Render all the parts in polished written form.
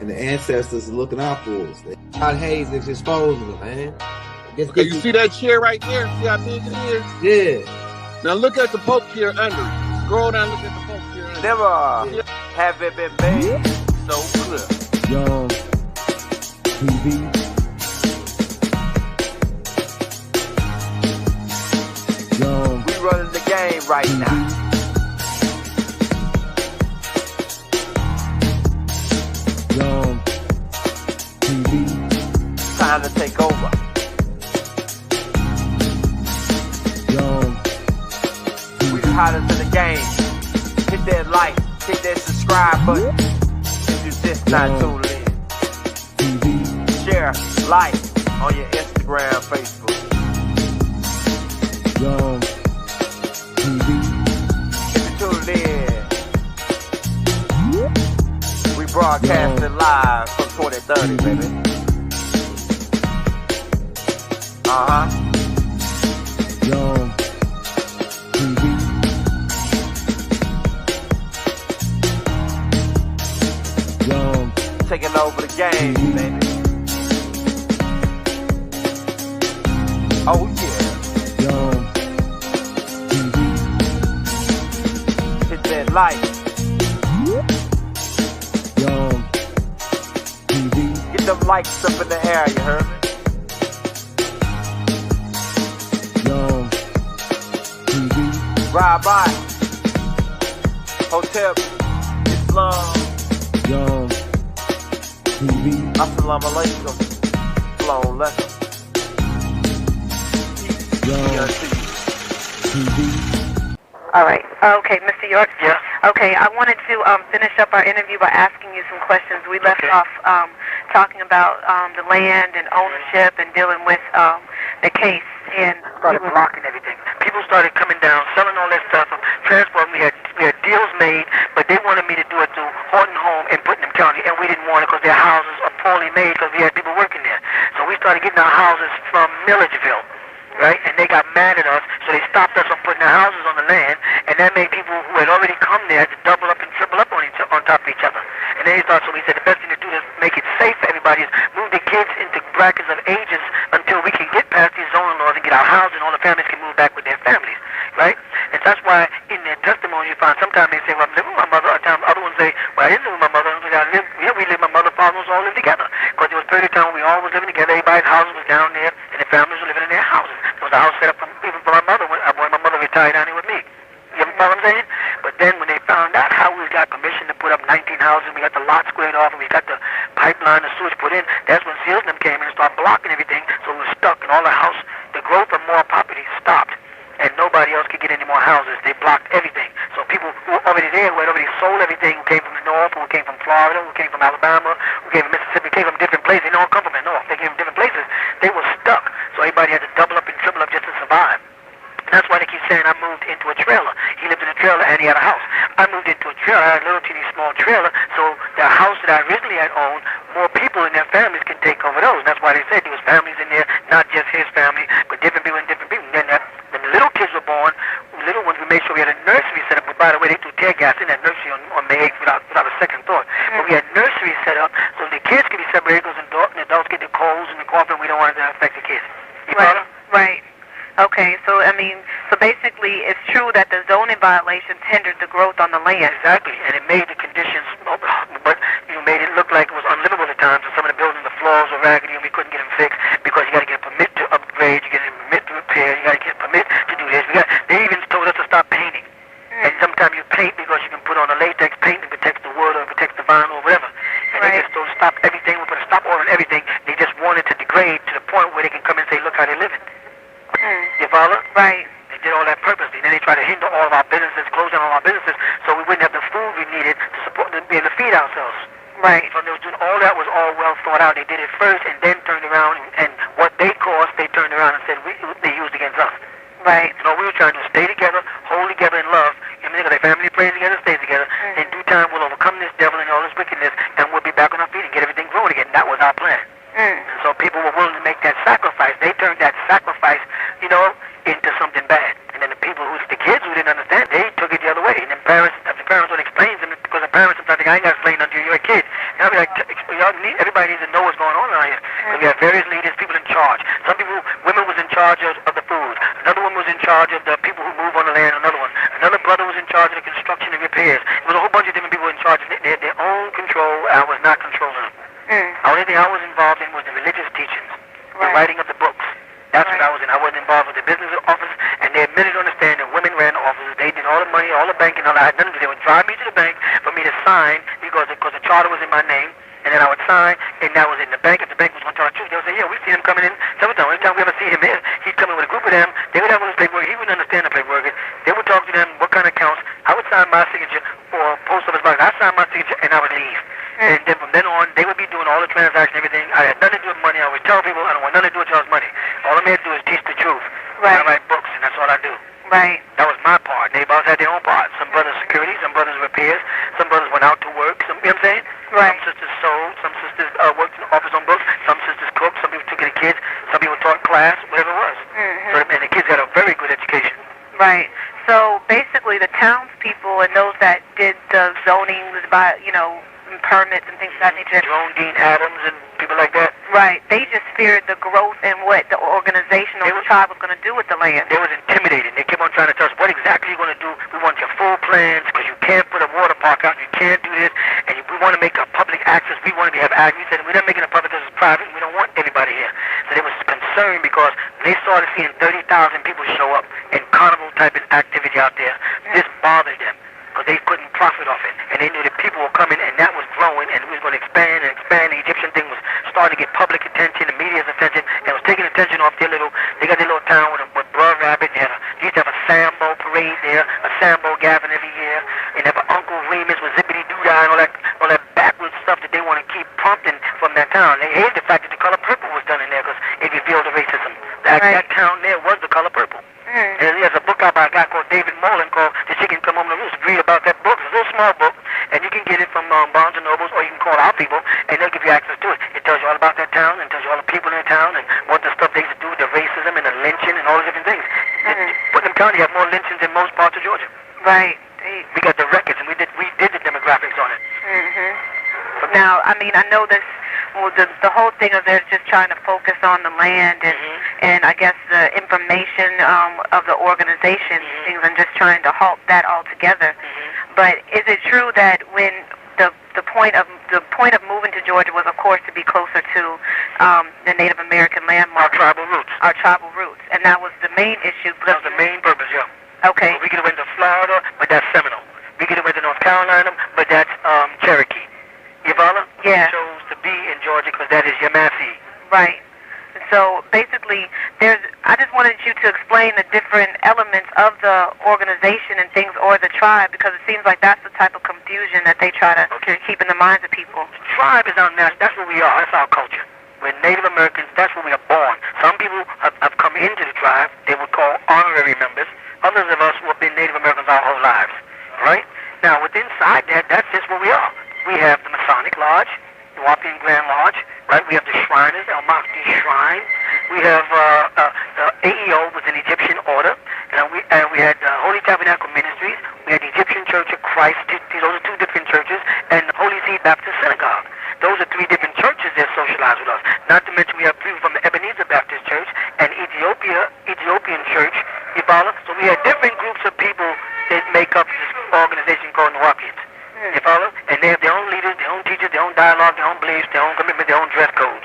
and the ancestors are looking out for us. God Hayes is exposing them, man. Okay, you see that chair right there? See how big it is? Yeah. Now look at the Pope chair under it. Scroll down, look at the Pope chair under it. Never have it been made so clear. Young TV. Young. We running the game right now. Young TV. Time to take over. Young. We the hottest in the game. Hit that like, hit that subscribe button. If you just not tuned in. TV. Share, like on your Instagram, Facebook. Young TV. If you tuned in, we broadcasting live from 2030, baby. Young TV. Young. Taking over the game, baby. Oh yeah. Young TV. Hit that like. Young TV. Get them likes up in the air, you heard me? Young TV. Ride by. Hotel Islam. Young TV. Assalamu alaikum. Flown lesson. Young TV. All right. Okay, Mr. York. Yeah. Okay, I wanted to finish up our interview by asking you some questions. We left off talking about the land and ownership and dealing with the case. And started blocking everything. People started coming down, selling all that stuff, transporting. We had deals made, but they wanted me to do it through Horton Home in Putnam County, and we didn't want it because their houses are poorly made because we had people working there. So we started getting our houses from Milledgeville, right? And they got mad at us, so they stopped us from putting our houses on the land, and that made people who had already come there to double up and triple up on top of each other. And then they thought, so we said the best thing to do is make it safe for everybody is move the kids into brackets of ages until we can get past these zoning laws and get our house and all the families can move back with their families, right? And that's why in their testimony you find sometimes they say, well, I'm living with my mother, other times other ones say, well, I didn't live with my mother, we lived, my mother, father was all lived together. Because there was a period of time when we all was living together, everybody's houses was down there, and the families were living in their houses. There was a house set up even for my mother when my mother retired down here with me. You know what I'm saying? But then when they found out how we got permission to put up 19 houses, we got the lot squared off, and we got the pipeline, the sewage put in, that's when seals them came in and started blocking everything, so we were stuck, and all the house, the growth of more property stopped, and nobody else could get any more houses. They blocked everything. So people who were already there, who had already sold everything, who came from the north, who came from Florida, who came from Alabama, who came from Mississippi, came from different places. They don't come from the north. They came from different places. They were stuck. So everybody had to double up and triple up just to survive. That's why they keep saying I moved into a trailer. He lived in a trailer and he had a house. I moved into a trailer. I had a little teeny small trailer. So the house that I originally had owned, more people and their families can take over those. And that's why they said there was families in there, not just his family, but different people and different people. And then when the little kids were born, little ones, we made sure we had a nursery set up. But by the way, they threw tear gas in that nursery on May 8th without a second thought. But we had nursery set up so the kids could be separated because the adults get the colds and the cough, and we don't want it to affect the kids. You follow? Right. Okay, so basically it's true that the zoning violations hindered the growth on the land. Exactly, and it made the conditions, but made it look like it was unlivable at times. And some of the buildings, the floors were raggedy, and we couldn't get them fixed because you got to get a permit to upgrade, you get a permit to repair, you got to get a permit to do this. They even told us to stop painting, and sometimes you paint because you can put on a latex paint that protects the wood or protects the vinyl or whatever. And they just told us to stop everything. We put a stop order on everything. They just wanted to degrade to the point where they can come and say, look how they're living. You follow? Right. They did all that purposely. Then they tried to hinder all of our businesses, close down all our businesses, so we wouldn't have the food we needed to support, to be able to feed ourselves. Right. So they were doing all that was all well thought out. They did it first and then turned around, and what they caused, they turned around and said they used against us. Right. So we were trying to stay together, hold together in love. You know, their family prays together, stays together. In due time, we'll overcome this devil and all this wickedness, and we'll be back on our feet and get everything growing again. That was our plan. So people were willing to make that sacrifice. They turned that sacrifice, into something bad. And then the kids who didn't understand, they took it the other way. And then the parents would explain to them, because the parents sometimes think, I ain't got to explain until you're a kid. And I'll be like, various leaders, people in charge. Some people, women was in charge of the food. Another woman was in charge of the people who move on the land. Another one. Another brother was in charge of the construction and repairs. It was a whole bunch of different people in charge. They had their own control. I was not controlling them. The only thing I was involved in was the religious teachings, the writing of the books. That's what I was in. I wasn't involved with the business office, and they admitted to understand that women ran the offices. They did all the money, all the banking, all that. I had nothing to do. They would drive me to the bank for me to sign because the charter was in my name, and then I would sign, and that was in the bank. If the bank was going to tell the truth, they would say, yeah, we've seen him coming in several times. Every time we ever see him here, he'd come in with a group of them. They would have all his paperwork. He wouldn't understand the paperwork. They would talk to them, what kind of accounts. I would sign my signature or post office box. I signed my signature, and I would leave. And then from then on, they would be doing all the transactions, everything. I had nothing to do with money. I would tell people I don't want nothing to do with y'all's money. All I'm here to do is teach the truth. Right. I write books, and that's all I do. Right. That was my part. They both had their own part. Some brothers security, some brothers repairs, some brothers went out to work. Some, you know what I'm saying? Right. Some sisters sold, some sisters worked in the office on books, some sisters cooked, some people took care of the kids, some people taught class, whatever it was. So, and the kids got a very good education. Right. So basically, the townspeople and those that did the zonings by, permits and things of that nature. Jerome Dean Adams and people like that. Right. They just feared the growth and what the organization or the tribe was going to do with the land. They was intimidated. They kept on trying to tell us, what exactly you going to do? We want your full plans because you can't put a water park out. You can't do this. And we want to make a public access. We want to have access. We said, we're not making it public because it's private. We don't want everybody here. So they was concerned because they started seeing 30,000 people show up in carnival type of activity out there. This bothered them, because they couldn't profit off it. And they knew that people were coming, and that was growing, and we was going to expand and expand. The Egyptian thing was starting to get public attention, the media's attention, and it was taking attention off they got their little town with Brother Rabbit. They used to have a Sambo parade there, a Sambo gathering every year, and have an Uncle Remus with Zippity Doo-Dah and all that backwoods stuff that they want to keep pumping from that town. They hated the fact that the color purple was done in there because it revealed the racism. That town there was the color purple. And there's a book out by a guy called David Mullen called The Chicken Come Home to Roost. Read about that book. It's a little small book, and you can get it from Barnes & Nobles, or you can call our people, and they'll give you access to it. It tells you all about that town, and tells you all the people in the town, and what the stuff they used to do with the racism and the lynching and all the different things. Putnam County have more lynchings than most parts of Georgia. Right. We got the records, and we did the demographics on it. Now, I mean, I know this. Well, the whole thing of it is just trying to focus on the land and I guess the information of the organization and things, and just trying to halt that altogether. But is it true that when the point of moving to Georgia was, of course, to be closer to the Native American landmarks, our tribal roots, and that was the main issue? That was the main purpose, yeah. Okay. So we could have went to Florida, but that's Seminole. We could have went to North Carolina, but that's Cherokee. You follow? Yeah. We chose to be in Georgia because that is Yamasee. Right. So basically, I just wanted you to explain the different elements of the organization and things, or the tribe, because it seems like that's the type of confusion that they try to keep in the minds of people. The tribe is our national. That's what we are. That's our culture. We're Native Americans. That's where we are born. Some people have come into the tribe. They would call honorary members. Others of us have been Native Americans our whole lives. Right? Now, within inside that, that's just what we are. We have the Masonic Lodge, the Wapian Grand Lodge, right? We have the Shriners, El Mahdi Shrine. We have the AEO was an Egyptian order, and we had Holy Tabernacle Ministries. We had the Egyptian Church of Christ. Those are two different churches, and the Holy Seed Baptist Synagogue. Those are three different churches that socialize with us. Not to mention we have people from the Ebenezer Baptist Church and Ethiopian Church. You follow? So we have different groups of people that make up this organization called the Wapians. You follow? And they have their own leaders, their own teachers, their own dialogue, their own beliefs, their own commitment, their own dress codes.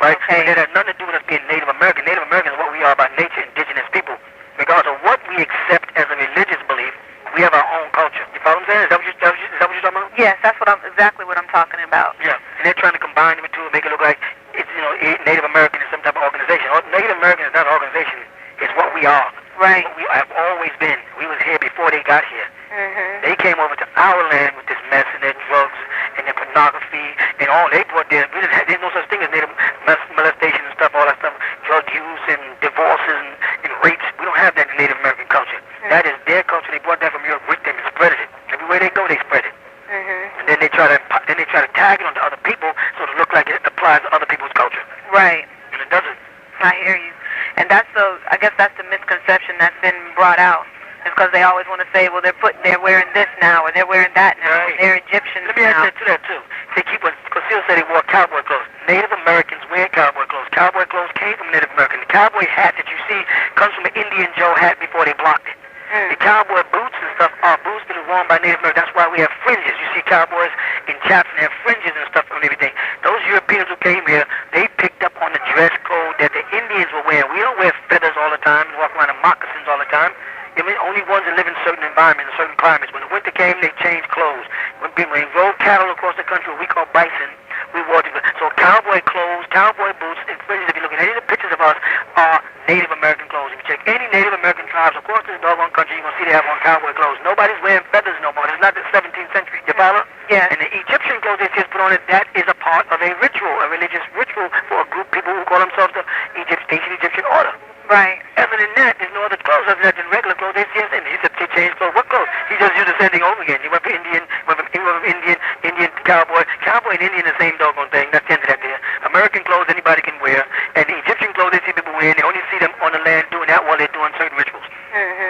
Right? But that has nothing to do with us being Native American. Native American is what we are by nature, indigenous people. Regardless of what we accept as a religious belief, we have our own culture. You follow what I'm saying? Is that what you're talking about? Yes, that's exactly what I'm talking about. Yeah. And they're trying to combine the two and make it look like it's, Native American is some type of organization. Native American is not an organization. It's what we are. Right. We have always been. We was here before they got here. They came over to our land with this mess and their drugs and their pornography and all they brought there. There's no such thing as native molestation and stuff, all that stuff, drug use and divorces and rapes. We don't have that in Native American culture. That is their culture. They brought that from Europe with them and spread it. Everywhere they go, they spread it. And then they try to tag it onto other people so it look like it applies to other people's culture. Right. And it doesn't. I hear you. And I guess that's the misconception that's been brought out. It's because they always want to say, well, they're wearing this now, or they're wearing that now, right. Or they're Egyptians now. Let me add to that, too. They keep us, because Seal said they wore cowboy clothes. Native Americans wear cowboy clothes. Indian Joe hat before they blocked it. The cowboy boots and stuff are boots that are worn by Native Americans. That's why we have fringes. You see cowboys in chaps and have fringes and stuff and everything. Those Europeans who came here, they picked up on the dress code that the Indians were wearing. We don't wear feathers all the time and walk around in moccasins all the time. I mean, only ones that live in certain environments, certain climates. When the winter came, they changed clothes. When they rode cattle across the country, what we call bison, we wore different. So cowboy clothes, cowboy boots, and fringes, if you look at any of the pictures of us, are Native American clothes. If you check any Native American tribes across this doggone country, you're going to see they have on cowboy clothes. Nobody's wearing feathers no more. It's not the 17th century. You follow? Yeah. And the Egyptian clothes they just put on it, that is a part of a ritual, a religious ritual for a group of people who call themselves the ancient Egyptian order. Right. Other than that, there's no other clothes other than regular clothes. They just he said they changed clothes. What clothes? He just used the same thing over again. He went from Indian, Indian cowboy and Indian, the same doggone thing. That's the end of that there. American clothes anybody can wear, and the Egyptian clothes they see people wearing, they only see them on the land doing that while they're doing certain rituals.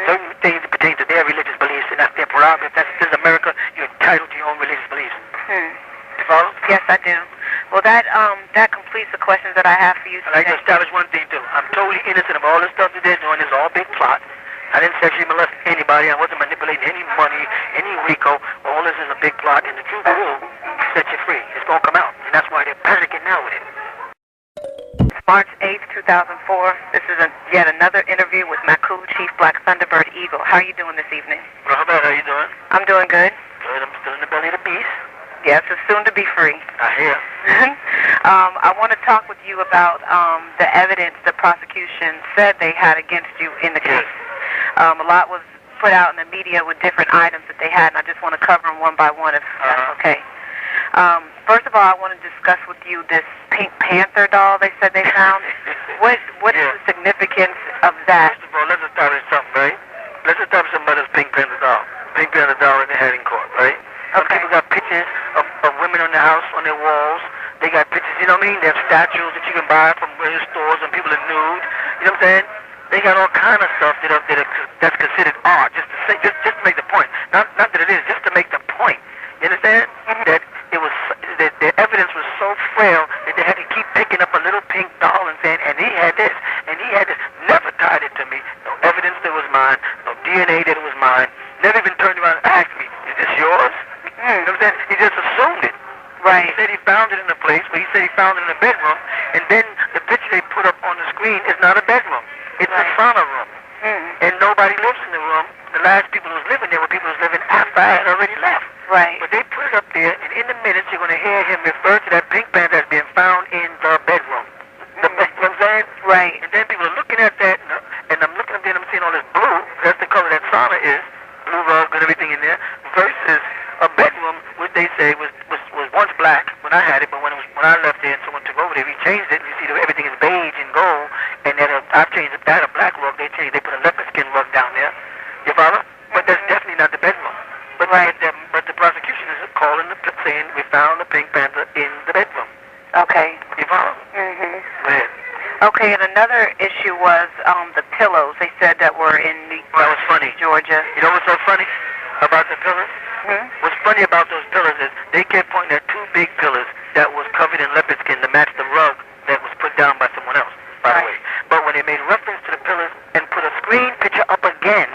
Certain things that pertain to their religious beliefs, and that's their prerogative. This is America. You're entitled to your own religious beliefs. You follow? Yes, I do. Well, that completes the questions that I have for you I'd like today. to establish one thing, too. I'm totally innocent of all this stuff that they're doing. It's all big plot. I didn't sexually molest anybody. I wasn't manipulating any money, any RICO. All this is a big plot, and the truth will set you free. It's going to come out, and that's why they're panicking now with it. March 8th, 2004. This is yet another interview with Maku Chief Black Thunderbird Eagle. How are you doing this evening? Well, how about how you doing? I'm doing good. Good. I'm still in the belly of the beast. Yes, it's soon to be free. I hear. I want to talk with you about the evidence the prosecution said they had against you in the case. A lot was put out in the media with different items that they had, and I just want to cover them one by one if that's okay. First of all, I want to discuss with you this Pink Panther doll they said they found. What is the significance of that? First of all, let's establish something, right? Let's establish something about this Pink Panther doll. Pink Panther doll that they had in court, right? Some people got pictures of women on their house, on their walls. They got pictures, you know what I mean? They have statues that you can buy from various stores, and people are nude. You know what I'm saying? They got all kind of stuff that's considered art, just to say, just to make the point. Not that it is, just to make the point. You understand? That it was that the evidence was so frail that they had to keep picking up a little pink doll and saying, and he had this, and he had this. Never tied it to me. No evidence that it was mine. No DNA that it was mine. Never even turned around and asked me, is this yours? You know what I'm saying? He just assumed it. Right. He said he found it in a place, but he said he found it in a bedroom, and then the picture they put up on the screen is not a bedroom. It's a sauna room. And nobody lives in the room. The last people who was living there were people who was living after I had already left. Right. But they put it up there, and in the minutes you're going to hear him refer to that Pink Panther as being found in the bedroom. You know what I'm saying? Right. And then people are looking at that, and I'm looking up there and I'm seeing all this blue. That's the color that sauna is. Blue rug and everything in there. Versus a bedroom, which they say was once black when I had it, but when I left there and someone took over there, we changed it. You see that everything is beige and gold, and then I've changed it. I had a black rug. They changed. They put a leopard skin rug down there. You follow? But that's definitely not the bedroom. But but the prosecution is calling saying we found the Pink Panther in the bedroom. Okay. You follow? Go ahead. Okay, and another issue was the pillows. They said that were in That was funny. Georgia. You know what's so funny about the pillars? What's funny about those pillars is they kept pointing at two big pillars that was covered in leopard skin to match the rug that was put down by someone else, by the way. But when they made reference to the pillars and put a screen picture up again,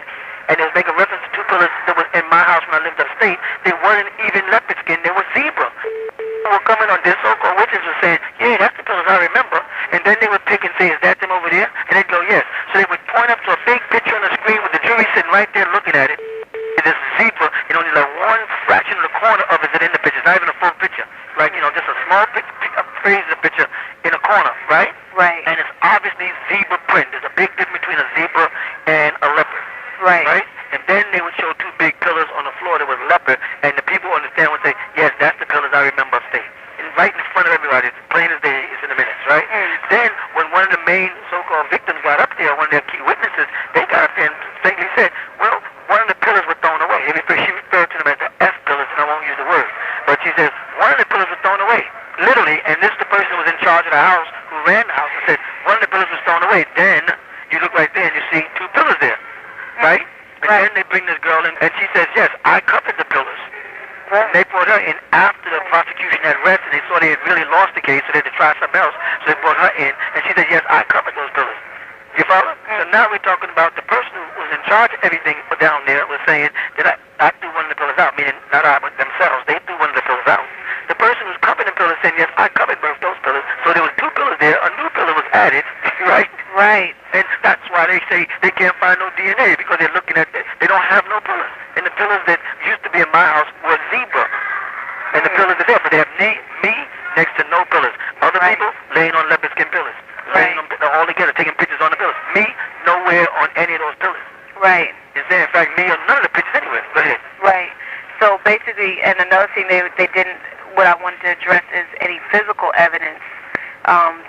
and they was making reference to two pillars that was in my house when I lived upstate, they weren't even leopard skin, they were zebra. People were coming on this so-called witches were saying, yeah, that's the pillars I remember. And then they would pick and say, is that them over there? And they'd go, yes. So they would point up to a big picture on the screen with the jury sitting right there looking at it. This zebra, you know, only like one fraction of the corner of it is in the picture. It's not even a full picture. Like, you know, just a small phrase in the picture in a corner, right? Right. And it's obviously zebra print. There's a big difference between a zebra and a leopard. Right. Right? And then they would show two big pillars on the floor that was leopard, and the people understand would say, yes, that's the pillars I remember upstate. And right in front of everybody, it's plain as day, it's in the minutes, right? Then, when one of the main so-called victims got up there, one of their key witnesses, they got up there and faintly said, well, one of the pillars was thrown away. She referred to them as the F pillars, and I won't use the word. But she says, one of the pillars was thrown away. Literally, and this is the person who was in charge of the house, who ran the house, and said, one of the pillars was thrown away. Then, you look right there and you see two pillars there, right? And then they bring this girl in, and she says, yes, I covered the pillars. And they brought her in after the prosecution had rest, and they saw they had really lost the case, so they had to try something else. So they brought her in, and she said, yes, I covered those pillars. You You follow? So now we're talking about the person who was in charge of everything down there was saying that I threw one of the pillars out, meaning not I, but themselves. They threw one of the pillars out. The person who's covered the pillars saying, yes, I covered both those pillars. So there was 2 pillars there. A new pillar was added, right? Right. And that's why they say they can't find no DNA, because they're looking at it. They don't have no pillars. And the pillars that used to be in my house were zebra. And the pillars are there, but they have me next to no pillars. Other people laying on leopard skin pillars. Laying on, all together, taking pictures on the pillars. Me, nowhere on any of those pillars. Right. Is there, in fact, me on none of the pictures anywhere. Go ahead. Right. So basically, and another thing they didn't, what I wanted to address is any physical evidence,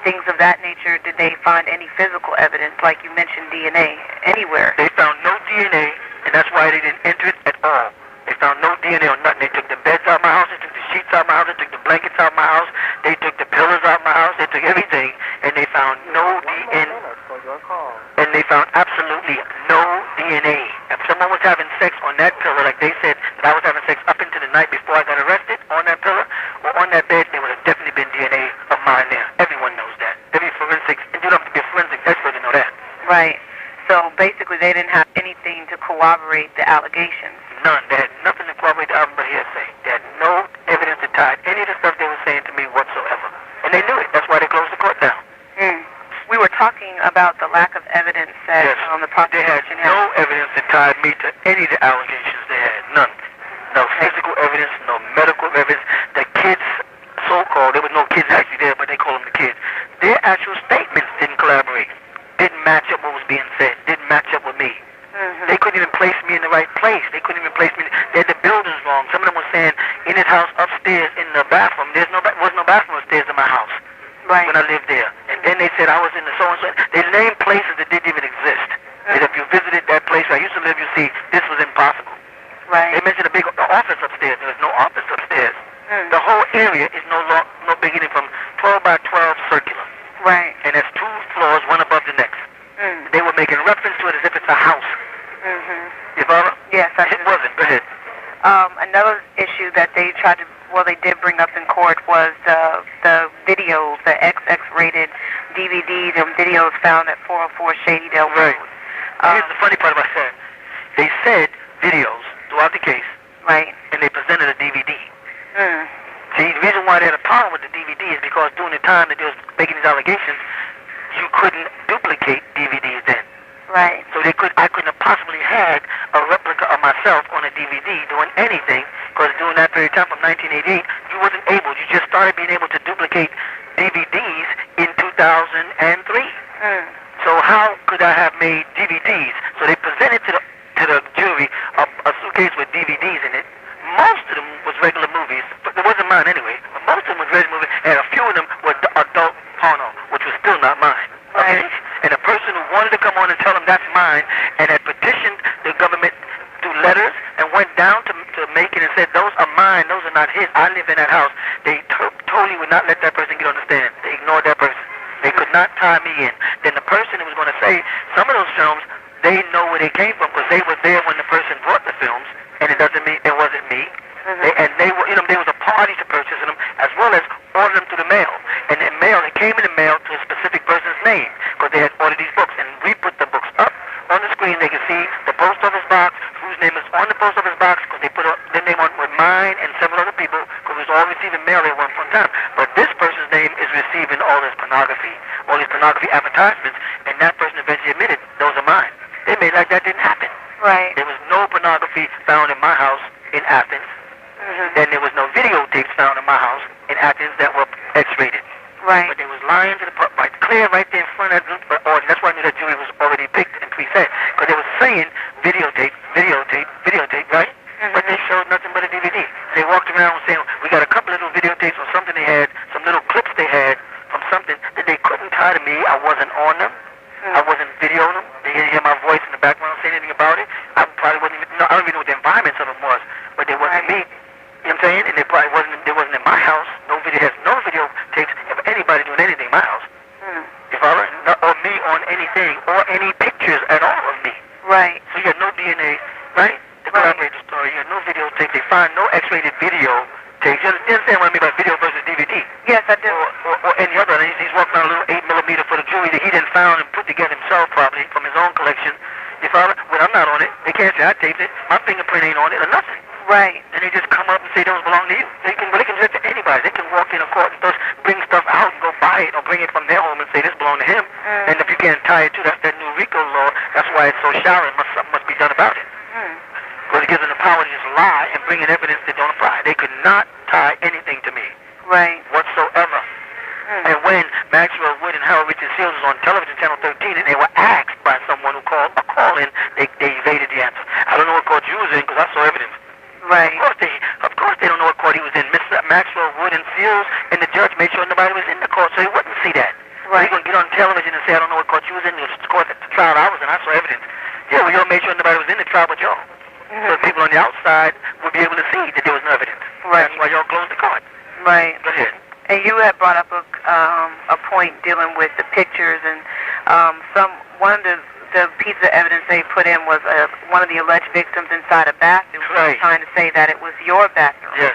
things of that nature. Did they find any physical evidence, like you mentioned DNA, anywhere? They found no DNA, and that's why they didn't enter it at all. They found no DNA or nothing. They took the beds out of my house, they took the sheets out of my house, they took the blankets out of my house, they took the pillows out of my house, they took everything, and they found no DNA. And they found absolutely no DNA. If someone was having sex on that pillow, like they said that I was having sex up into the night before I got arrested on that pillow or on that bed, there would have definitely been DNA of mine there. Everyone knows that. Every forensics, and you don't have to be a forensic expert to know that. Right. So basically, they didn't have anything to corroborate the allegations. None. They had nothing to corroborate the album but hearsay. They had no evidence to tie any of the stuff they were saying to me whatsoever. And they knew it. That's why they closed the court down. We were talking about the lack of evidence that the prosecution had. No evidence that tied me to any of the allegations they had. None. No physical evidence, no medical evidence. The kids, so-called, there were no kids actually there, but they call them the kids. Their actual statements didn't collaborate. Didn't match up what was being said. Didn't match up with me. They couldn't even place me in the right place. They couldn't even place me. They had the buildings wrong. Some of them were saying in his house upstairs in the bathroom. There was no bathroom upstairs in my house when I lived there. And then they said I was in the so-and-so. They named places that didn't even exist. And if you visited that place where I used to live, you see this was impossible. Right. They mentioned the office upstairs. There was no office upstairs. The whole area is no beginning from 12 by 12 circular. Right. And there's 2 floors, one above the next. They were making reference to it as if it's a house. You follow? Yes, I It wasn't. Go ahead. Another issue that they they did bring up in court was the videos, the XX-rated DVDs and videos found at 404 Shadydale Road. Here's the funny part about that. They said videos throughout the case. Right. And they presented a DVD. See, the reason why they had a problem with the DVD is because during the time that they was making these allegations, you couldn't duplicate DVDs then. Right. So I couldn't have possibly had a replica of myself on a DVD doing anything, because during that period of time from 1988, you wasn't able. You just started being able to duplicate DVDs in 2003. So how could I have made DVDs? So they presented to the jury a suitcase with DVDs in it. Most of them was regular movies, but it wasn't mine anyway. But most of them was regular movies, and a few of them were adult porno, which was still not mine. Okay? And a person who wanted to come on and tell them that's mine, and had petitioned the government through letters and went down to Macon and said, those are mine, those are not his, I live in that house. They totally would not let that person get on the stand. They ignored that person. They could not tie me in. Then the person who was going to say, some of those films, they know where they came from, because they were there when the person bought the films, and it doesn't mean it wasn't me. They were, there was a party to purchasing them, as well as order them through the mail. And the mail, it came in the mail to a specific person's name, because they had ordered these books. And we put the books up on the screen. They could see the post office box, whose name is on the post office box, because they put their name on with mine and several other people, because we was all receiving mail at one point in time. But this person's name is receiving all this pornography advertisements, and that person eventually admitted those are mine. They made like that didn't happen. Right. There was no pornography found in my house in Athens. Then there was no videotapes found in my house in Athens that were X-rated. Right. But they was lying to the public, clear right there in front of the audience. That's why I knew that jury was already picked and preset, because they were saying videotape, right? But they showed nothing but a DVD. They walked around saying, we got a couple little videotapes or something they had, some little clips they had from something that they couldn't tie to me. I wasn't on them. I wasn't videoing them. They didn't hear my voice in the background say anything about it. I probably wasn't even, I don't even know what the environments of them was, but they wasn't me. You know what I'm saying? And they probably wasn't in my house. No video tapes of anybody doing anything in my house. If I were, or me on anything, or any pictures at all of me. Right. So you had no DNA, right? To corroborate the story, you had no videotape. They find no X-rated video tapes. You understand what I mean by video versus DVD? Yes, I do. Or any other. He's walking around a little 8mm for the jury that he didn't found and put together himself property from his own collection. If I'm not on it, they can't say I taped it. My fingerprint ain't on it or nothing. Right. And they just come up and say those belong to you. They can do it to anybody. They can walk in a court and just bring stuff out and go buy it or bring it from their home and say this belongs to him. And if you can't tie it to, that's that new RICO law. That's why it's so shallow. Something must be done about it. Because it gives them the power to just lie and bring in evidence that don't apply. They could not tie anything to me. Right. Whatsoever. And when Maxwell Wood and Harold Richard Seals was on television, Channel 13, and they were asked by someone who called a call-in, they evaded the answer. I don't know what court you was in because I saw evidence. Right. Of course they don't know what court he was in. Mr. Maxwell Wood and Seals and the judge made sure nobody was in the court, so he wouldn't see that. Right. He's going to get on television and say, I don't know what court you was in. The court at the trial I was in, I saw evidence. Yeah, well, y'all made sure nobody was in the trial but y'all. So people on the outside would be able to see that there was no evidence. Right. That's why y'all closed the court. Right. Go ahead. And you had brought up a point dealing with the pictures, and one of the pieces of evidence they put in was one of the alleged victims inside a bathroom. Right. Trying to say that it was your bathroom. Yes.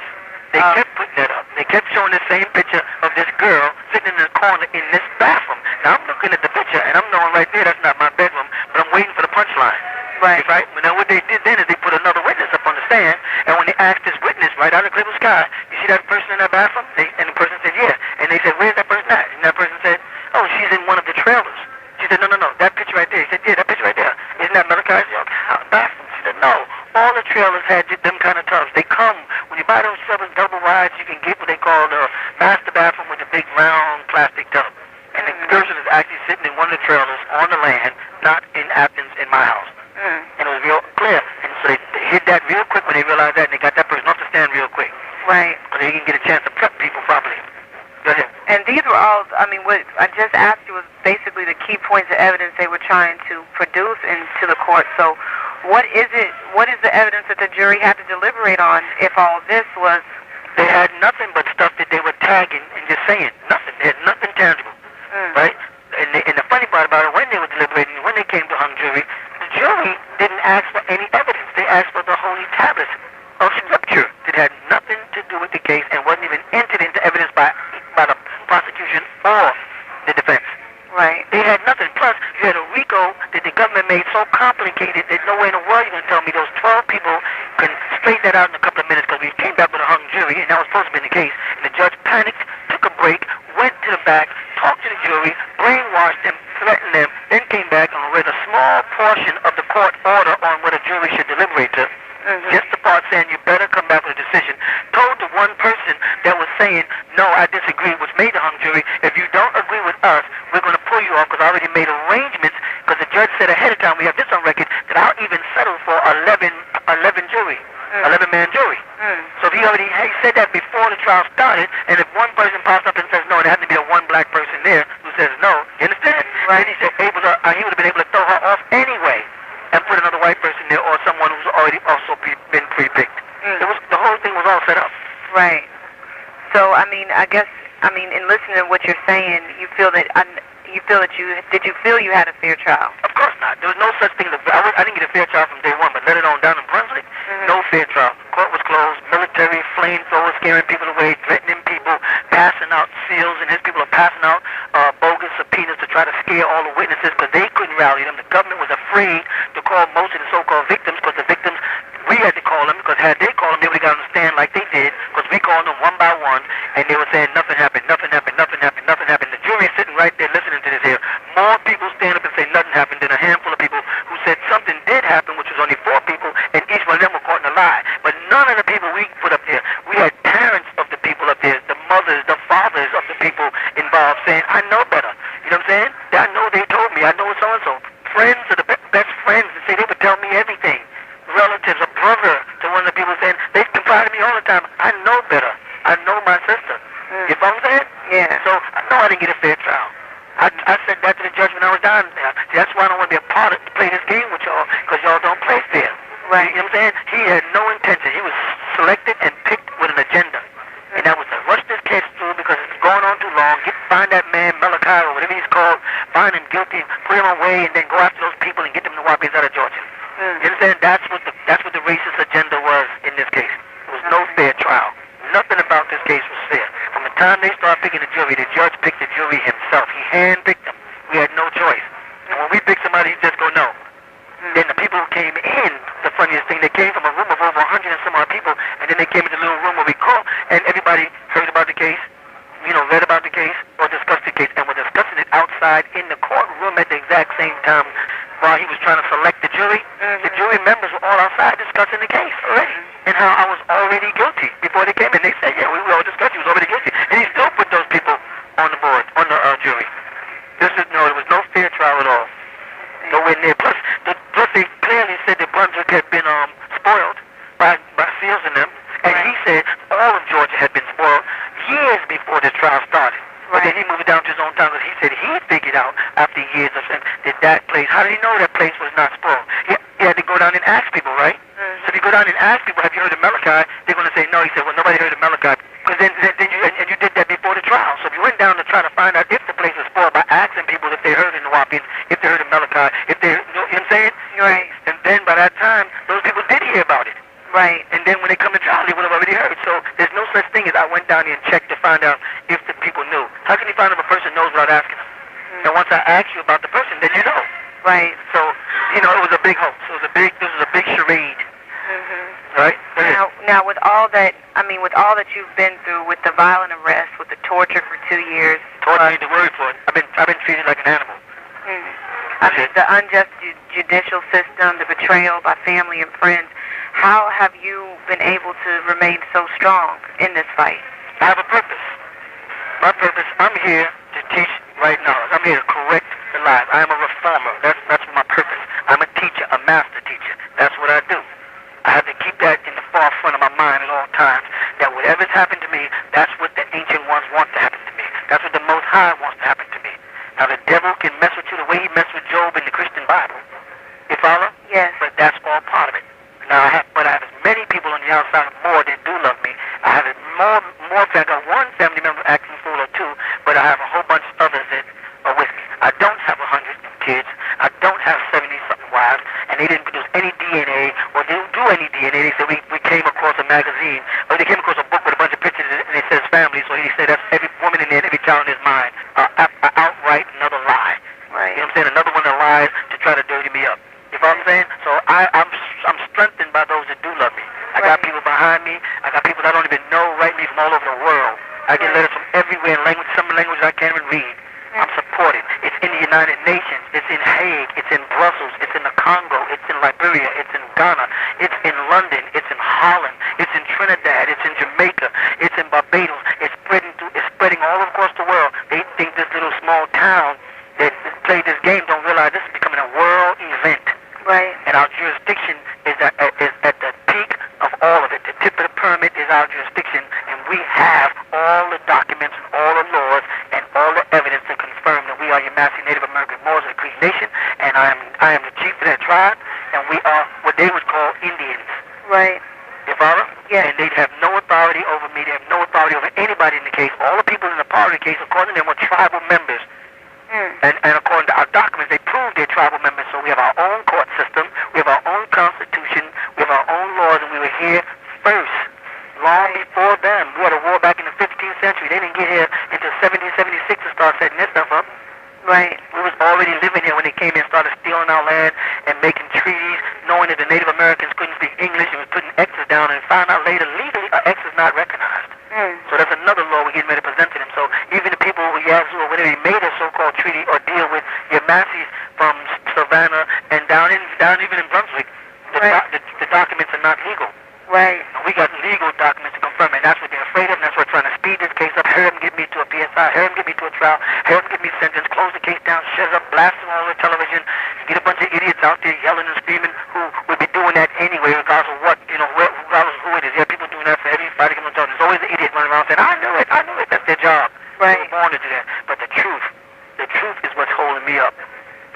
They kept putting that up. They kept showing the same picture of this girl sitting in the corner in this bathroom. Now I'm looking at the picture and I'm knowing right there that's not my bedroom, but I'm waiting for the punchline. Right. Right? But now what they did then is they put another witness up on the stand, and when they asked this witness right out of the clear sky, you see that person in that bathroom? And the person said, yeah. And they said, where's that person at? And that person said, oh, she's in one of the trailers. She said, no, that picture right there. He said, yeah, that picture right there. Isn't that Malachi Z York bathroom? She said, no. All the trailers had them kind of tubs. They come, when you buy those trailers double wides, you can get what they call the master bathroom with the big round plastic tub. And the person is actually sitting in one of the trailers on the land, not in Athens in my house. And it was real clear. And so they hit that real quick when they realized that, and they got that person off the stand real quick. Right. So they can get a chance to prep people properly. Go ahead. And these were all, I mean, what I just asked you was basically the key points of evidence they were trying to produce into the court. So what is the evidence that the jury had to deliberate on if all this was? They had nothing but stuff that they were tagging and just saying. Nothing. They had nothing tangible. Right? And the funny part about it, when they were deliberating, when they came to hung jury, the jury didn't ask for any evidence. They asked for the holy tablets of scripture that had nothing to do with the case and wasn't even entered into evidence by the prosecution or the defense. Right. They had nothing. Plus, you had a RICO that the government made so complicated that no way in the world you're going to tell me those 12 people can straighten that out in a couple of minutes because we came back with a hung jury, and that was supposed to be the case. And the judge panicked, took a break, went to the back, talked to the jury, brainwashed them, threatened them, then came back and read a small portion of the court order on what a jury should deliberate to. Just the part saying you better come back with a decision. Told the one person that was saying, no, I disagree, which made the hung jury, if you don't agree with us, we're going to pull you off because I already made arrangements because the judge said ahead of time, we have this on record, that I'll even settle for 11 jury, 11-man jury. So he said that before the trial started, and if one person pops up and says no, there had to be a one black person there who says no, you understand? Right. Then he said he would have been able to throw her off anyway and put another white person there or someone who's already also been pre-picked. The whole thing was all set up. Right. So, I mean, in listening to what you're saying, you feel that you feel you had a fair trial? Of course not. There was no such thing. I didn't get a fair trial from day one, but let it on down in Brunswick, no fair trial. Court was closed. Military, flamethrowers, scaring people away, threatening people, passing out seals, and his people are passing out bogus subpoenas to try to scare all the witnesses because they couldn't rally them. The government was afraid to call most of the so-called victims because the victims, we had to call them because had they called them, they would have got on the stand like they did because we called them one by one, and they were saying nothing happened, nothing happened, nothing happened, nothing happened. The jury is sitting right there listening to this here. More people stand up and say nothing happened than a handful of people who said something did happen, which was only 4 people, and each one of them were caught in a lie. But none of the people we put up there, we had parents of the people up there, the mothers, the fathers of the people involved saying, I know better. You know what I'm saying? I know they told me, I know so-and-so. Friends are the best friends, and say they would tell me everything. Relatives, a brother to one of the people saying, they confide in me all the time. I know better. I know my sister. You know what I'm saying? Yeah. So I know I didn't get a fair trial. I said that to the judge when I was down there. That's why I don't want to be a part of play this game with y'all, because y'all don't play fair. Right. You know what I'm saying? He had no intention. He was selected and picked with an agenda. And that was to rush this case through because it's going on too long. Find that man, Malachi, or whatever he's called, find him guilty, put him away, and then go after those people and get them to wipe his out of Georgia. You understand? That's what the racist agenda was in this case. There was no fair trial. Nothing about this case was fair. From the time they started picking the jury, the judge picked the jury himself. He handpicked them. We had no choice. And when we pick somebody over 100 and some odd people, and then they came into the little room where we called, and everybody heard about the case, read about the case, or discussed the case, and were discussing it outside in the courtroom at the exact same time while he was trying to select the jury. The jury members were all outside discussing the case already, and how I was already guilty before they came in. They said, yeah, we all discussed he was already guilty, and he still put those people on the board, on the jury. There was no fair trial at all. Nowhere near. Plus they clearly said that Brunswick had been spoiled by seals in them, and he said all of Georgia had been spoiled years before this trial started. But then he moved it down to his own town because he said he figured out after years of saying that place, how did he know that place was not spoiled? He had to go down and ask people, right? So if you go down and ask people, have you heard of Malachi? They're going to say no. He said, well, nobody heard of Malachi. Because then you did that before the trial. So if you went down to try to find out if the place was spoiled by asking people if they heard of the Wapians, if they heard of Malachi, if they, you know what I'm saying? Right. And then by that time, those people did hear about it. Right. And then when they come to trial, they would have already heard. So there's no such thing as I went down there and checked to find out if the people knew. How can you find out if a person knows without asking them? And once I ask you about the person, then you know. Right. So, it was a big hoax. This was a big charade. Right? Now, with all that you've been through, with the violent arrest, with the torture for 2 years. Torture ain't the word for it. I've been treated like an animal. The unjust judicial system, the betrayal by family and friends. How have you been able to remain so strong in this fight? I have a purpose. My purpose, I'm here to teach right now. I'm here to correct the lies. I am a reformer. That's my purpose. I'm a teacher, a master teacher. That's what I do. I have to keep that in the forefront of my mind at all times, that whatever's happened to me, that's what the ancient ones want to happen to me. That's what the Most High wants to happen to me. Now, the devil can mess with you the way he messed with Job in the Christian Bible. You follow? Yes. But that's all part of it. Now, I have as many people on the outside more that do love me. I have more. I got one family member acting fool or two, but I have a whole bunch of others that are with me. I don't have 100 kids. I don't have 70-something wives, and they didn't produce any DNA, or they don't do any DNA. They said we came across a magazine, or they came across a book with a bunch of pictures, and it says family. So he said that's every woman in there, and every child in his mind. Outright another lie. Right. You know what I'm saying? Another one that lies to try to dirty me up. You know what I'm saying? So I'm strengthened by those that do love me. I got people behind me. I got people that I don't even know write me from all over the world. I get letters from everywhere in some languages I can't even read. I'm supported. It's in the United Nations. It's in Hague. It's in Brussels. It's in the Congo. It's in Liberia. It's in Ghana. It's in London. It's in Holland. It's in Trinidad. It's in Jamaica. It's in Barbados. It's spreading all across the world. They think this little small town that played this game don't realize this is becoming a world event. Right. And our jurisdiction is at the peak of all of it. The tip of the pyramid is our jurisdiction, and we have all the documents and all the laws and all the evidence to confirm that we are Yamasee Native American Moors of the Creek Nation, and I am the chief of that tribe, and we are what they would call Indians. Right. You follow? Yes. And they have no authority over me. They have no authority over anybody in the case. All the people in the part of the case, according to them, were tribal members. And according to our documents, they prove they're tribal members. So we have our own court system, we have our own constitution, we have our own laws, and we were here first, long before them. We had a war back in the 15th century. They didn't get here until 1776 to start setting this stuff up. Right. We was already living here when they came in and started stealing our land and making treaties, knowing that the Native Americans couldn't speak English and was putting X's down, and found out later legally X is not recognized. So that's another law we're getting ready to present to them. So even the people who Yazoo or whatever made a so-called treaty or deal with Yamasees from Savannah and down even in Brunswick, the documents are not legal. Right. And we got legal documents to confirm, and that's what they're afraid of, and that's what they're trying to speed this case up, hurry them, get me to a PSI, hurry them, get me to a trial, hurry them, get me sentenced, close the case down, shut it up, blast them all over television, get a bunch of idiots out there yelling and screaming who would be doing that anyway, regardless of what, regardless of who it is. Yeah, people doing that for every fight against them. There's always an idiot running around saying, I knew it, that's their job. Right. They were born to do that. But the truth is what's holding me up.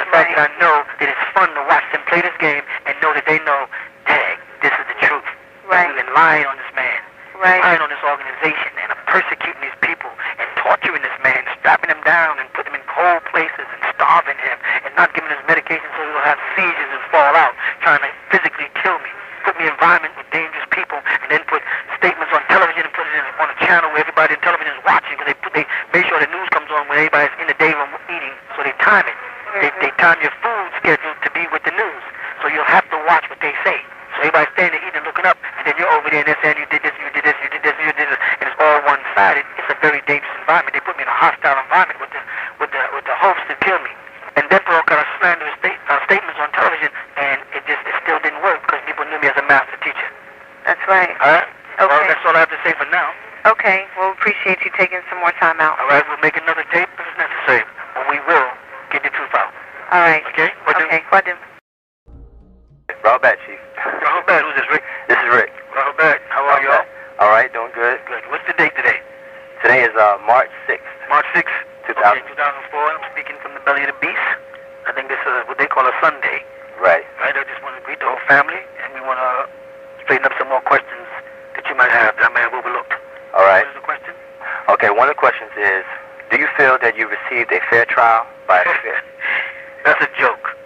The fact that I know that it's fun to watch them play this game and know that they know, dang, this is the truth. Right. We've been lying on this man. Right. Lying on this organization and persecuting these people and torturing this man, strapping him down and putting him in cold places and starving him and not giving him medication so he will have seizures and fall out, trying to physically kill me. Put me in an environment with dangerous people and then put statements on television and put it on a channel where everybody on television is watching, because they make sure the news comes on when everybody's in the day room eating, so they time it. They time your food schedule to be with the news, so you'll have to watch what they say. So everybody's standing there eating and looking up, here and they're saying you did this, you did this, you did this, you did this, and it's all one-sided. It's a very dangerous environment. They put me in a hostile environment with the hopes to kill me. And then for all kind of slanderous statements on television, and it still didn't work because people knew me as a master teacher. That's right. All right? Okay. Well, that's all I have to say for now. Okay. Well, appreciate you taking some more time out. All right, we'll make another tape if it's necessary. But we will get the truth out. All right. Okay? Okay. What do? Rockbridge, Chief. Rockbridge, who's this, Rick? This is Rick. Rockbridge, how are y'all? All right, doing good. Good. What's the date today? Today is March 6th. March 6th. 2000. Okay, 2004. I'm speaking from the belly of the beast. I think this is what they call a Sunday. Right. Right? I just want to greet the whole family, and we want to straighten up some more questions that you might have that I may have overlooked. All right. What is the question? Okay, one of the questions is, do you feel that you received a fair trial by a fair? That's a joke.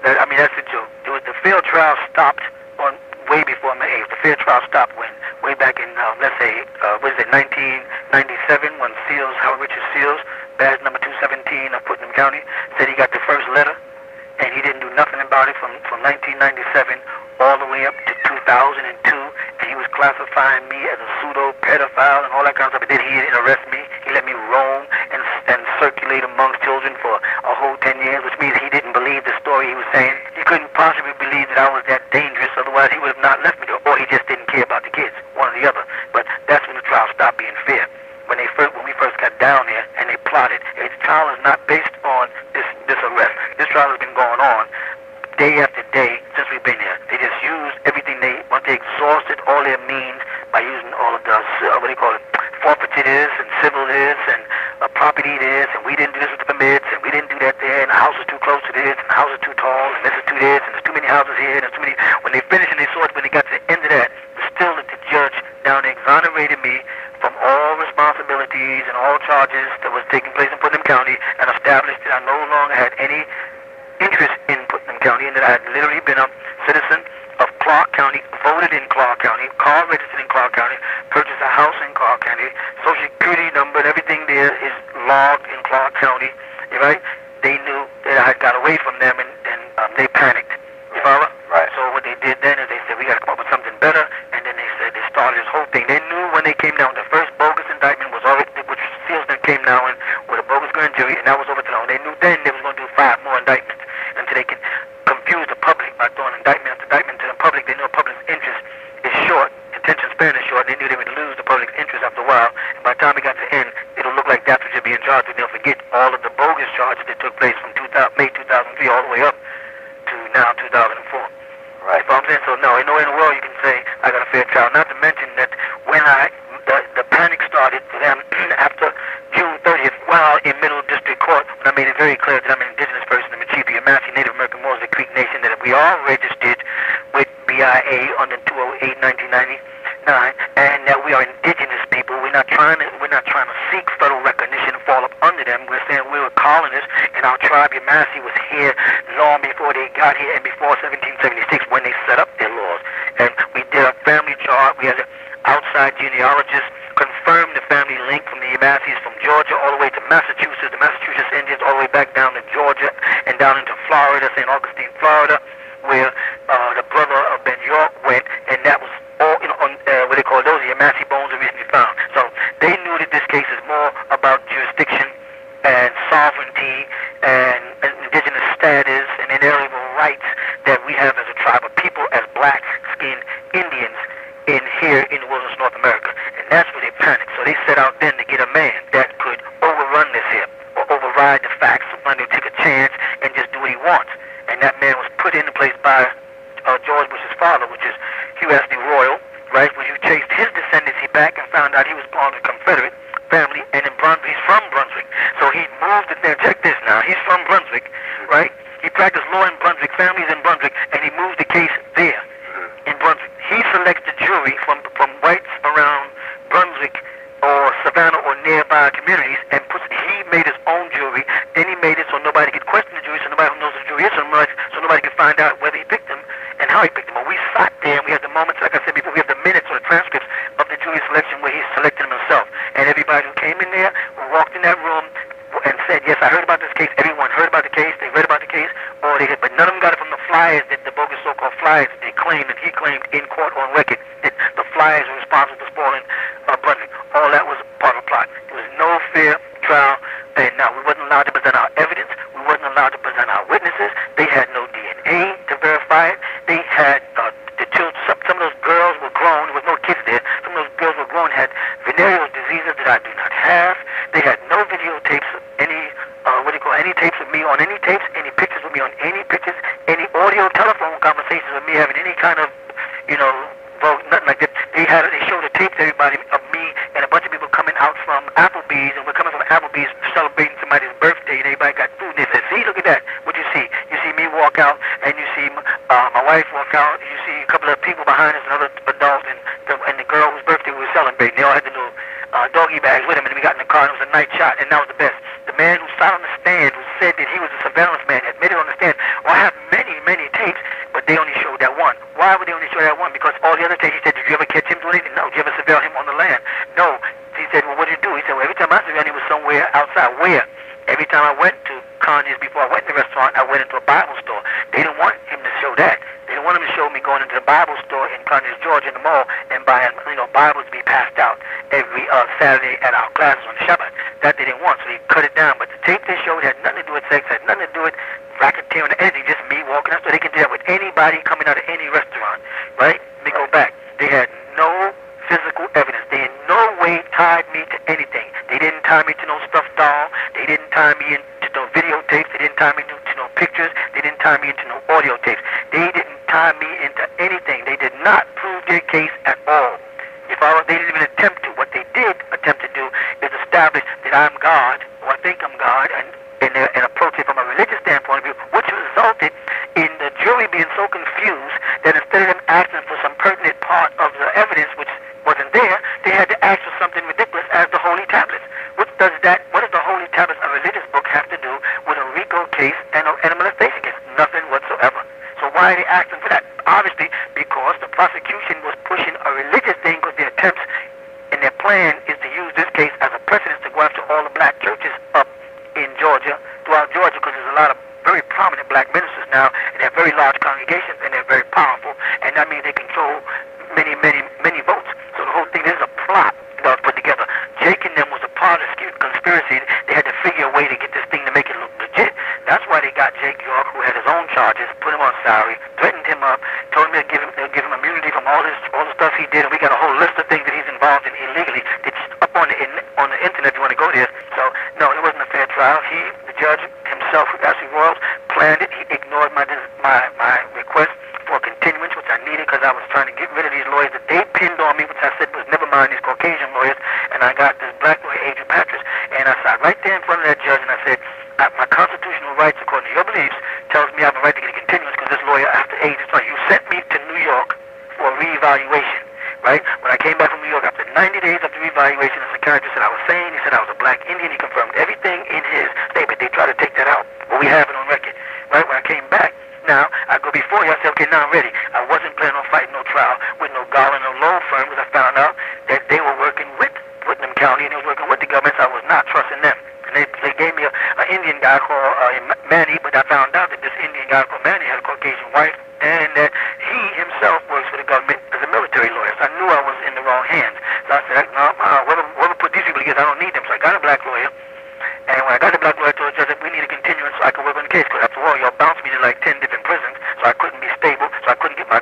That's a joke. The fair trial stopped on way before my age. The fair trial stopped way back in, let's say, 1997, when Howard Richard Seals, badge number 217 of Putnam County, said he got the first letter, and he didn't do nothing about it from 1997 all the way up to 2002, and he was classifying me as a pseudo-pedophile and all that kind of stuff. But then he didn't arrest me. He let me roam and circulate amongst children for a whole 10 years, which means he didn't believe the story he was saying. He couldn't possibly believe that I was that dangerous, otherwise he would have not left me there, or he just didn't care about the kids, one or the other. But that's when the trial stopped being fair. When we first got down there and they plotted, the trial is not based on this arrest. This trial has been going on day after day since we've been here. They just used everything once they exhausted all their means by using all of the, forfeiture this and civil this and property this, and we didn't do this with the permits, and we didn't do that there, and the house is too close to this, and the house is too tall, and this is too this, and there's too many houses here, and there's too many. When they finished and they saw it, when they got to the end of that, still that the judge down there exonerated me from all responsibilities and all charges that was taking place in Putnam County, and established that I no longer had any interest in Putnam County, and that I had literally been a citizen of Clark County, voted in Clark County, car registered in Clark County, purchased a house in Clark County, social security number, and everything there is logged in Clark County, right? They knew that I had got away from them, and they panicked. You follow? Right. So what they did then is they said, we got to come up with something better, and then they said, they started this whole thing. They knew when they came down, the first bogus indictment was already, which Seals then came down with a bogus grand jury, and that was overthrown. They knew then they was going to do 5 more indictments until they could confuse the public by throwing indictment after indictment to the public. They know public's interest is short, attention span is short, and they knew they would lose the public's interest after a while. And by the time it got to the end, it'll look like that's what you're being charged with. They'll forget all of the bogus charges that took place from May 2003 all the way up to now 2004. Right. You know what I'm saying? So no, ain't no way in the world you can say I got a fair trial. Not to mention that when the panic started for them after June 30th, while in Middle District Court, when I made it very clear that I'm an indigenous person, I'm a chief of the Yamasee Native American Mosaic Creek Nation, that we are registered with BIA on the 208-1999, and that we are indigenous people. We're not trying to seek federal recognition and fall up under them. We're saying we were colonists, and our tribe Yamasee was here long before they got here and before 1776 when they set up their laws. And we did a family chart. We had an outside genealogist confirm the family link from the Yamasees from Georgia all the way to Massachusetts, the Massachusetts Indians all the way back down to Georgia and down into Florida, St. Augustine, Florida, where the brother of Ben York went, and that was all on what they call those Yamasee bones are recently found. So they knew that this case is more about jurisdiction and sovereignty and indigenous status and inalienable rights that we have as a tribe of people, as black-skinned Indians in here in the wilderness North America. And that's where they panicked. So they set out then to get a man that could overrun this here, or override the facts, somebody to take a chance and just do what he wants. And that man was put into place by George Bush's father, which is Hugh Ashley Royal, right, where you traced his descendancy back and found out he was born to a Confederate family, and in Brunswick, he's from Brunswick. So he moved it there. Check this now. He's from Brunswick, right? He practiced law in Brunswick, families in Brunswick, and he moved the case there in Brunswick. He selects the jury from whites around Brunswick or Savannah or nearby communities, and he made his own jury. Then he made it so nobody could question the jury, so nobody who knows who the jury is, so nobody could find out whether he picked them and how he picked them. But we sat there, and we had the moments, like I said before, we have the minutes or the transcripts of the jury selection where he selected them himself. And everybody who came in there walked in that room and said, yes, I heard about this case. Everyone heard about the case. They read about the case. Or they did, but none of them got it from the flyers, that the bogus so-called flyers that they claimed, and he claimed in court on record, that the flyers wives were responsible for spoiling Brunswick. All that was part of the plot. There was no fair trial, and we wasn't allowed to present our evidence. We wasn't allowed to present our witnesses. They had no DNA to verify it. They had the children. Some of those girls were grown. There was no kids there. Some of those girls were grown, had venereal diseases that I do not have. They had no videotapes of any any tapes of me on any tapes, any pictures of me on any pictures, any audio telephone conversations of me having any kind of, vote, nothing like that. They showed the tapes to everybody of me and a bunch of people coming out from Applebee's, and we're coming from Applebee's celebrating somebody's birthday, and everybody got food. They said, see, look at that. What you see? You see me walk out, and you see my wife walk out, and you see a couple of people behind us, another adult, and the girl whose birthday we were celebrating. They all had the little doggy bags with them, and we got in the car, and it was a night shot, and that was the best. The man who sat on the stand, who said that he was a surveillance man, admitted on the stand, well, I have many, many tapes, but they only showed that one. Why would they only show that one? Because all the other tapes, he said, did you ever catch him doing anything? No. Did you ever surveil him on the land? No. He said, well, what did you do? He said, well, every time I surveilled him, he was somewhere outside. Where? Every time I went to Kanye's before I went to the restaurant, I went into a Bible store. They didn't want him to show that. They didn't want him to show me going into the Bible store in Kanye's, Georgia, in the mall, and buying, Bibles to be passed out every Saturday at our classes on Shabbat. That they didn't want, so they cut it down. But the tape they showed had nothing to do with sex, had nothing to do with racketeering or anything, just me walking out. So they can do that with anybody coming out of any restaurant, right? Let me go back. They had no physical evidence. They in no way tied me to anything. They didn't tie me to no stuffed doll. They didn't tie me into no videotapes. They didn't tie me to no pictures. They didn't tie me into no audio tapes. They didn't tie me into anything. They did not prove their case at all. They didn't even attempt to. What they did attempt to do is establish that I'm God, or I think I'm God, and approach it from a religious standpoint of view, which resulted in the jury being so confused that instead of them asking for some pertinent part of the evidence which wasn't there, they had to ask for something ridiculous as the Holy Tablets. What does the Holy Tablets, a religious book, have to do with a RICO case and a molestation case? Nothing whatsoever. So why are they asking for that? Obviously, because the prosecution was pushing a religious thing, because their attempts and their plan is to use this case as a precedent to go after all the black churches up in Georgia, throughout Georgia, because there's a lot of very prominent black ministers now, and they have very large congregations, and they're very powerful, and that means they control many, many, many votes. So the whole thing, there's a plot that was put together. Jake and them was a part of the conspiracy. They had to figure a way to get this thing to make it look legit. That's why they got Jake York, who had his own charges, put him on salary, threatened him up, told him they'll give him immunity from all the stuff he did, and we got a whole list of things that he's involved in illegally. It's up on the internet if you want to go there. So no, it wasn't a fair trial. The judge himself, Ashley Royals, planned it. He ignored my request for continuance, which I needed because I was trying to get rid of these lawyers that they pinned on me, which I said was never mind, these Caucasian lawyers, and I got this black lawyer, Adrian Patras, and I sat right there in front of that judge, and I said, my constitutional rights, according to your beliefs, tells me I have a right to get a continuance because this lawyer, after age is 20, you sent me to New York for a reevaluation, right? When I came back from New York after 90 days of the reevaluation, the psychiatrist said I was sane. He said I was a black Indian. He confirmed everything in his statement. They tried to take that out, but we have it on record, right? When I came back, now I go before you. I said, okay, now I'm ready. I wasn't planning on fighting no trial with no Garland or law firm because I found out that they were working with Putnam County and they were working with the government, so I was not trusting them. And they gave me an Indian guy called Manny, but I found out that this Indian guy called Manny had a Caucasian wife, and that he himself works for the government as a military lawyer. So I knew I was in the wrong hands. So I said, no, whoever put these people together, I don't need them. So I got a black lawyer. And when I got the black lawyer, I told the judge that we need a continuance so I could work on the case. Because after all, y'all bounced me to like 10 different prisons, so I couldn't be stable. So I couldn't get my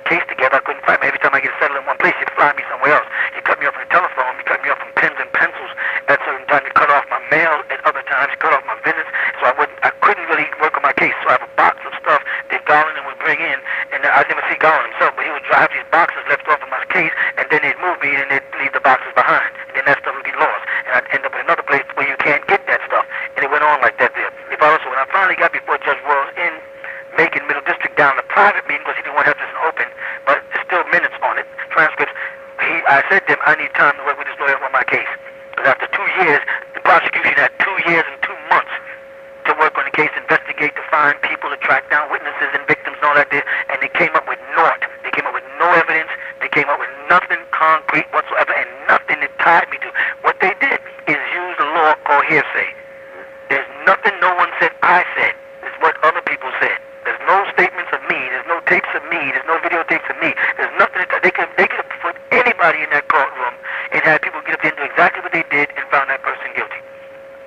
case together. I couldn't fight me. Every time I get settled in one place, you'd fly me somewhere else. You cut me off on the telephone. You cut me off from pens and pencils at certain times. You cut off my mail at other times. You cut off my visits. So I couldn't really work on my case. So I have a box of stuff that Garland would bring in. And I never see Garland himself, but he would drive these boxes left off of my case, and then they'd move me, and they'd leave the boxes behind. And then that stuff would get lost. And I'd end up in another place where you can't get that stuff. And it went on like that there. So when I finally got before Judge Royals in Macon Middle District down the private meeting, because he didn't want to have this open, but there's still minutes on it, transcripts, I said to him, I need time to work with this lawyer on my case. Because after 2 years, the prosecution had 2 years and 2 months to work on the case, investigate, to find people, to track down witnesses and victims and all that there, and they came up with naught. They came up with no evidence. They came up with nothing concrete whatsoever and nothing that tied me to. What they did is use the law called hearsay. There's nothing no one said I said. It's what other people said. There's no statements of me. There's no tapes of me. There's no videotapes of me. There's nothing that they could have put everybody in that courtroom and had people get up there and do exactly what they did and found that person guilty.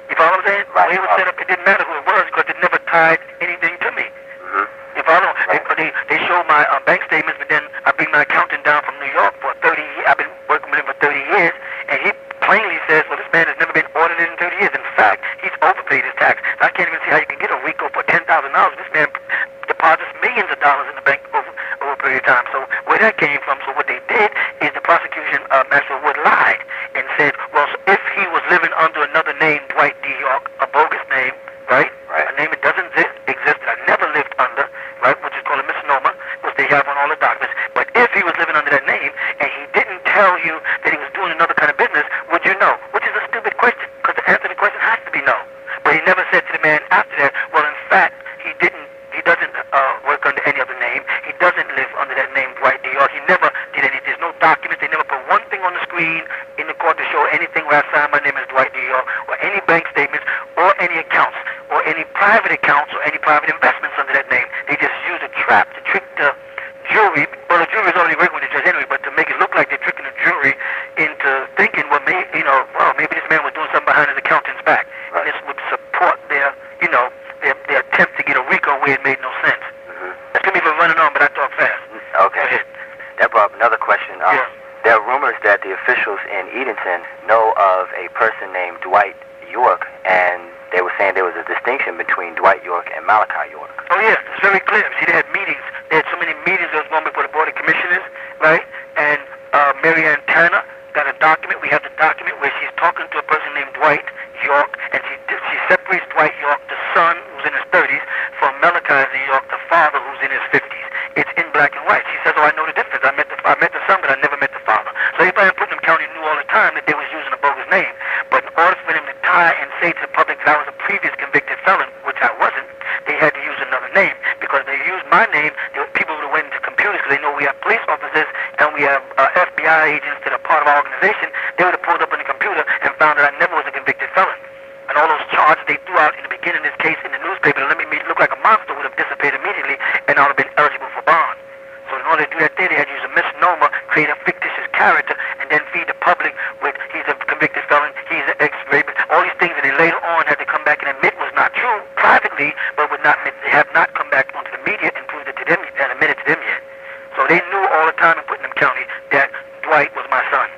You follow what I'm saying? Right. The way it was set up, it didn't matter who it was because it never tied anything to me. Mm-hmm. You follow? Right. They show my bank statements, but then I bring my accountant down from New York for 30 years. I've been working with him for 30 years, and he plainly says, well, this man has never been audited in 30 years. In fact, he's overpaid his tax. I can't even see how you can get a RICO for $10,000. This man deposits millions of dollars in the bank over a period of time. So where that came from, so what they did is the prosecution, Master Wood, lied and said, well, so if he was living under another name, Dwight D. York, a bogus name, right? A name that doesn't exist, that I never lived under, right, which is called a misnomer, which they have on all the documents. But if he was living under that name and he didn't tell you that he was doing another kind of business, would you know? Which is a stupid question, because the answer to the question has to be no. But he never said to the man after that, well, in fact, he doesn't work under any other name. He doesn't live under that name, Dwight D. York. He never did anything. There's no documents. They never put one thing on the screen in the court to show anything where I signed my name as Dwight D. York, or any bank statements, or any accounts, or any private accounts, or any private investments under that name. They just use a trap to trick the jury. Well, the jury's already working with the judge anyway, but to make it look like they're tricking the jury into thinking, well, maybe, maybe this man was doing something behind his accountant's back. And this would support their attempt to get a RICO where it made no sense. Mm-hmm. Excuse me for running on, but I talk fast. Okay. That brought up another question. There are rumors that the officials in Edenton know of a person named Dwight York, and they were saying there was a distinction between Dwight York and Malachi York. Oh, yeah, it's very clear. See, they had meetings. They had so many meetings that was going before the Board of Commissioners, right? And Mary Ann Tanner got a document. We have the document where she's talking to a person named Dwight York, and she separates Dwight York, the son, who's in his 30s, from Malachi Z York, the father, who's in his 50s. It's in black and white. She says, oh, I know the difference. I met the son, but I never met the father. So everybody in Putnam County knew all the time that they was using a bogus name. But in order for them to tie and say to the public that I was a previous convicted felon, which I wasn't, they had to use another name. Because they used my name, people would have went into computers because they know we have police officers and we have FBI agents that are part of our organization. They would have pulled up on the computer and found that I never was a convicted felon. And all those charges they threw out in the beginning of this case in the newspaper to let me look like a monster would have dissipated immediately, and I would have been eligible for bond. So in order to do that they had to use a misnomer, create a fictitious character, and then feed the public with he's a convicted felon, he's an ex-rapist, all these things that they later on had to come back and admit was not true privately, but they have not come back onto the media and proved it to them and admitted to them yet. So they knew all the time in Putnam County that Dwight was my son.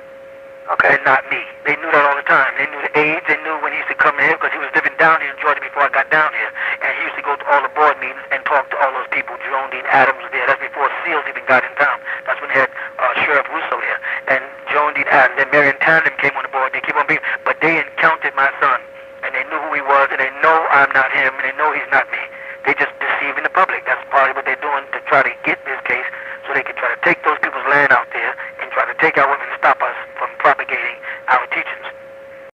Okay. And not me. They knew that all the time. They knew the age. They knew when he used to come here because he was living down here in Georgia before I got down here. And he used to go to all the board meetings and talk to all those people. Jerome Dean Adams was there. That's before Seals even got in town. That's when they had Sheriff Russo there. And Jerome Dean Adams and Marion Tandem came on the board. They keep on being, but they encountered my son. And they knew who he was. And they know I'm not him. And they know he's not me. They just deceiving the public. That's part of what they're doing to try to get this case so they can try to take those people's land out there and try to take out what